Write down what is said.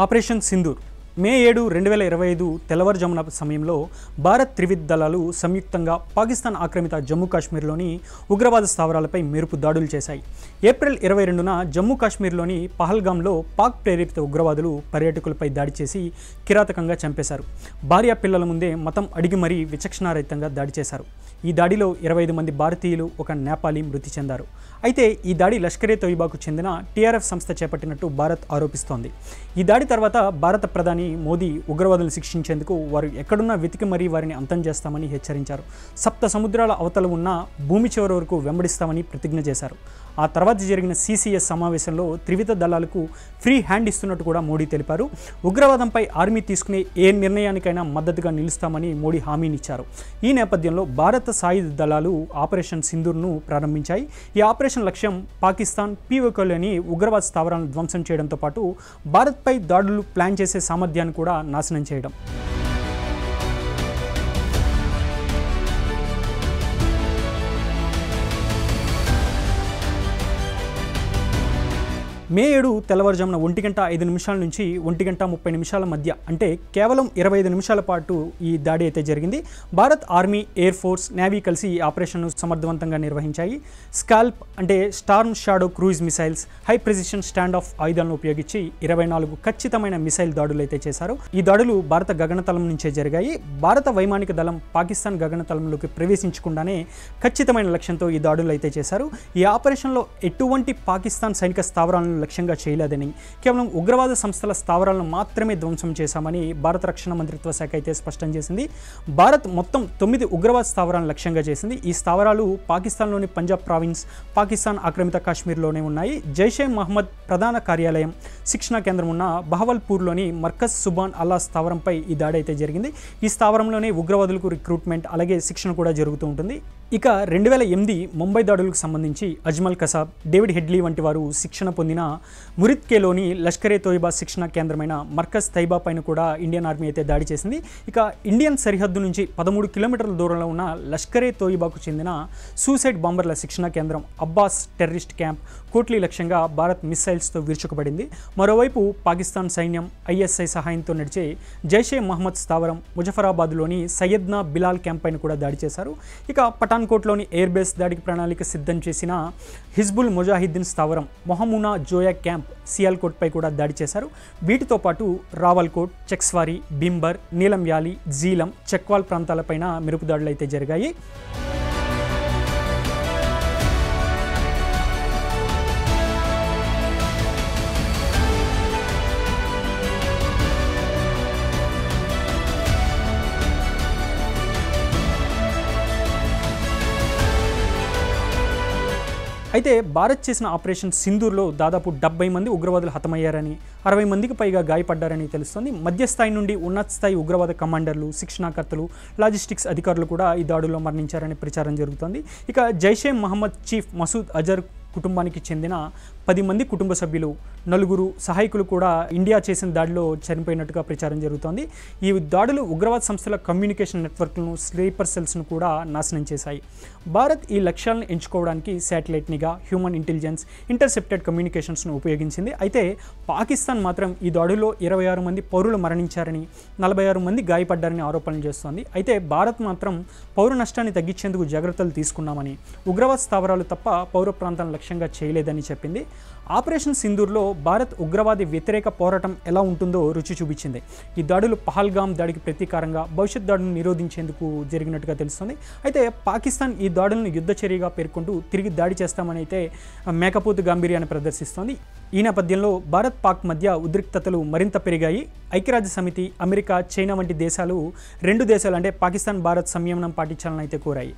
Operation Sindoor మే 7, 2025 తెల్లవారుజామున సమయంలో భారత్ త్రివిధ దళాలు సంయుక్తంగా పాకిస్తాన్ ఆక్రమిత జమ్మూ కాశ్మీర్లోని ఉగ్రవాద స్థావరాలపై మెరుపు దాడులు చేశాయి. ఏప్రిల్ 22న జమ్మూ కాశ్మీర్లోని పహల్గామ్లో పాక్ ప్రేరేపిత ఉగ్రవాదులు పర్యాటకులపై దాడి చేసి కిరాతకంగా చంపేశారు. భార్య పిల్లల ముందే మతం అడిగి మరీ విచక్షణారహితంగా దాడి చేశారు. ఈ దాడిలో 25 మంది భారతీయులు, ఒక నేపాలీ మృతి చెందారు. అయితే ఈ దాడి లష్కరే తోయిబాకు చెందిన టీఆర్ఎఫ్ సంస్థ చేపట్టినట్టు భారత్ ఆరోపిస్తోంది. ఈ దాడి తర్వాత భారత ప్రధాని మోదీ ఉగ్రవాదులను శిక్షించేందుకు వారు ఎక్కడున్నా వెతికి మరీ వారిని అంతం చేస్తామని హెచ్చరించారు. సప్త సముద్రాల అవతల ఉన్న భూమి చివరి వరకు వెంబడిస్తామని ప్రతిజ్ఞ చేశారు. ఆ తర్వాత జరిగిన CCS సమావేశంలో త్రివిధ దళాలకు ఫ్రీ హ్యాండ్ ఇస్తున్నట్టు కూడా మోడీ తెలిపారు. ఉగ్రవాదంపై ఆర్మీ తీసుకునే ఏ నిర్ణయానికైనా మద్దతుగా నిలుస్తామని మోడీ హామీనిచ్చారు. ఈ నేపథ్యంలో భారత సాయుధ దళాలు ఆపరేషన్ సింధూర్ను ప్రారంభించాయి. ఈ ఆపరేషన్ లక్ష్యం పాకిస్తాన్ POKలోని ఉగ్రవాద స్థావరాలను ధ్వంసం చేయడంతో పాటు భారత్పై దాడులు ప్లాన్ చేసే సామర్థ్యాన్ని కూడా నాశనం చేయడం. మే 7 తెల్లవారుజామున 1:05 నుంచి 1:30 మధ్య, అంటే కేవలం 25 నిమిషాల పాటు ఈ దాడి అయితే జరిగింది. Bharat army, air force, navy కలిసి ఈ ఆపరేషన్ను సమర్థవంతంగా నిర్వహించాయి. స్కాల్ప్ అంటే Storm shadow cruise missiles, high precision stand of ఆయుధాలను ఉపయోగించి 24 ఖచ్చితమైన మిసైల్ దాడులు అయితే చేశారు. ఈ దాడులు భారత గగనతలం నుంచే జరిగాయి. భారత వైమానిక దళం పాకిస్తాన్ గగనతలంలోకి ప్రవేశించకుండానే ఖచ్చితమైన లక్ష్యంతో ఈ దాడులు అయితే చేశారు. ఈ ఆపరేషన్లో ఎటువంటి పాకిస్తాన్ సైనిక స్థావరాలను లక్ష్యంగా చేయలేదని, కేవలం ఉగ్రవాద సంస్థల స్థావరాలను మాత్రమే ధ్వంసం చేశామని భారత రక్షణ మంత్రిత్వ శాఖ అయితే స్పష్టం చేసింది. భారత్ మొత్తం 9 ఉగ్రవాద స్థావరాలను లక్ష్యంగా చేసింది. ఈ స్థావరాలు పాకిస్తాన్లోని పంజాబ్ ప్రావిన్స్, పాకిస్తాన్ ఆక్రమిత కాశ్మీర్లోనే ఉన్నాయి. జైషే మహమ్మద్ ప్రధాన కార్యాలయం, శిక్షణా కేంద్రం ఉన్న బహవల్పూర్లోని మర్కజ్ సుబాన్ అల్లా స్థావరంపై ఈ దాడి అయితే జరిగింది. ఈ స్థావరంలోనే ఉగ్రవాదులకు రిక్రూట్మెంట్, అలాగే శిక్షణ కూడా జరుగుతూ ఉంటుంది. ఇక 2008 ముంబై దాడులకు సంబంధించి అజ్మల్ కసాబ్, డేవిడ్ హెడ్లీ వంటి వారు శిక్షణ పొందిన మురిత్కేలోని లష్కరే తోయిబా శిక్షణ కేంద్రమైన మర్కజ్ తైబా పైన కూడా ఇండియన్ ఆర్మీ అయితే దాడి చేసింది. ఇక ఇండియన్ సరిహద్దు నుంచి 13 కిలోమీటర్ల దూరంలో ఉన్న లష్కరే తోయిబాకు చెందిన సూసైడ్ బాంబర్ల శిక్షణ కేంద్రం అబ్బాస్ టెర్రరిస్ట్ క్యాంప్ కోట్లీ లక్ష్యంగా భారత్ మిస్సైల్స్తో విరుచుకుపడింది. మరోవైపు పాకిస్తాన్ సైన్యం ISI సహాయంతో నడిచే జైషే మహమ్మద్ స్థావరం ముజఫరాబాద్లోని సయ్యద్నా బిలాల్ క్యాంప్ పైన కూడా దాడి చేశారు. ఇక పఠాన్కోట్లోని ఎయిర్ బేస్ దాడికి ప్రణాళిక సిద్ధం చేసిన హిజ్బుల్ ముజాహిద్దీన్ స్థావరం మొహమునా జోయా క్యాంప్ సియాల్కోట్ పై కూడా దాడి చేశారు. వీటితో పాటు రావల్కోట్, చెక్స్వారీ, బింబర్, నీలం వ్యాలీ, జీలం, చెక్వాల్ ప్రాంతాలపైన మెరుపు దాడులు అయితే జరిగాయి. అయితే భారత్ చేసిన ఆపరేషన్ సింధూర్లో దాదాపు 70 మంది ఉగ్రవాదులు హతమయ్యారని, 60 మందికి పైగా గాయపడ్డారని తెలుస్తోంది. మధ్యస్థాయి నుండి ఉన్నత స్థాయి ఉగ్రవాద కమాండర్లు, శిక్షణాకర్తలు, లాజిస్టిక్స్ అధికారులు కూడా ఈ దాడుల్లో మరణించారని ప్రచారం జరుగుతోంది. ఇక జైషే మహమ్మద్ చీఫ్ మసూద్ అజర్ కుటుంబానికి చెందిన 10 మంది కుటుంబ సభ్యులు, 4 సహాయకులు కూడా ఇండియా చేసిన దాడిలో చనిపోయినట్టుగా ప్రచారం జరుగుతోంది. ఈ దాడులు ఉగ్రవాద సంస్థల కమ్యూనికేషన్ నెట్వర్క్లను, స్లీపర్ సెల్స్ను కూడా నాశనం చేశాయి. భారత్ ఈ లక్ష్యాలను ఎంచుకోవడానికి శాటిలైట్ నిఘా, హ్యూమన్ ఇంటెలిజెన్స్, ఇంటర్సెప్టెడ్ కమ్యూనికేషన్స్ను ఉపయోగించింది. అయితే పాకిస్తాన్ మాత్రం ఈ దాడుల్లో 26 మంది పౌరులు మరణించారని, 46 మంది గాయపడ్డారని ఆరోపణలు చేస్తోంది. అయితే భారత్ మాత్రం పౌర నష్టాన్ని తగ్గించేందుకు జాగ్రత్తలు తీసుకున్నామని, ఉగ్రవాద స్థావరాలు తప్ప పౌర ప్రాంతాలను లక్ష్యంగా చేయలేదని చెప్పింది. ఆపరేషన్ సింధూర్లో భారత్ ఉగ్రవాది వ్యతిరేక పోరాటం ఎలా ఉంటుందో రుచి చూపించింది. ఈ దాడులు పహల్గామ్ దాడికి ప్రతీకారంగా భవిష్యత్ దాడులను నిరోధించేందుకు జరిగినట్టుగా తెలుస్తుంది. అయితే పాకిస్తాన్ ఈ దాడులను యుద్ధ చర్యగా పేర్కొంటూ తిరిగి దాడి చేస్తామని అయితే మేకపోతు గాంభీర్యాన్ని ప్రదర్శిస్తోంది. ఈ నేపథ్యంలో భారత్ పాక్ మధ్య ఉద్రిక్తతలు మరింత పెరిగాయి. ఐక్యరాజ్య సమితి, అమెరికా, చైనా వంటి దేశాలు 2 దేశాలు అంటే పాకిస్తాన్, భారత్ సంయమనం పాటించాలని అయితే కోరాయి.